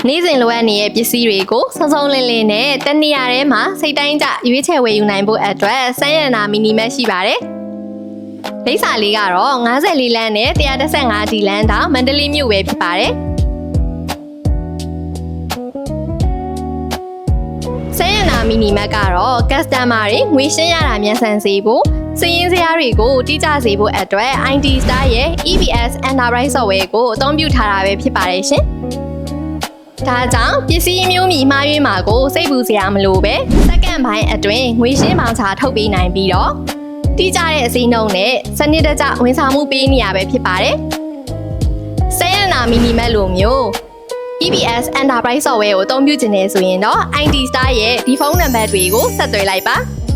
နေ့စဉ်လိုအပ်နေတဲ့ပစ္စည်းတွေကိုစုံစုံလင်လင်နဲ့တနေရာထဲမှာစိတ်တိုင်းကျရွေးချယ်ဝယ်ယူနိုင်ဖို့အတွက်စမ်းရနာမီနီမတ်ရှိပါတယ်။လိပ်စာလေးကတော့54လမ်းနဲ့115ဒီလမ်းတောင်မန္တလေးမြို့ပဲဖြစ်ပါတယ်။စမ်းရနာမီနီမတ်ကတော့ customer တွေငွေရှင်းရတာမြန်ဆန်စေဖို့စီးရင်စရာတွေကိုတိကျစေဖို့အတွက် IT Star ရဲ့ EBS Enterprise Software ကိုအသုံးပြုထားတာပဲဖြစ်ပါတယ်ရှင်။ဒါကြောင့်ပစ္စည်းမျိုးမီမှားယွင်းမှာကိုစိတ်ပူစရာမလိုပဲစက္ကန့်ပိုင်းအတွင်းငွေရှင်းပေါင်ချထုတ်ပေးနိုင်ပြီးတော့တိကျတဲ့အစည်းနှုန်းနဲ့စနစ်တကျဝန်ဆောင်မှုပေးနေရပဲဖြစ်ပါတယ်။စမ်းရနာမီနီမတ်လိုမျိုး EBS Enterprise Software ကိုအသုံးပြုချင်နေဆိုရင်တော့ IT Star ရဲ့ဒီဖုန်းနံပါတ်တွေကိုဆက်သွယ်လိုက်ပါ။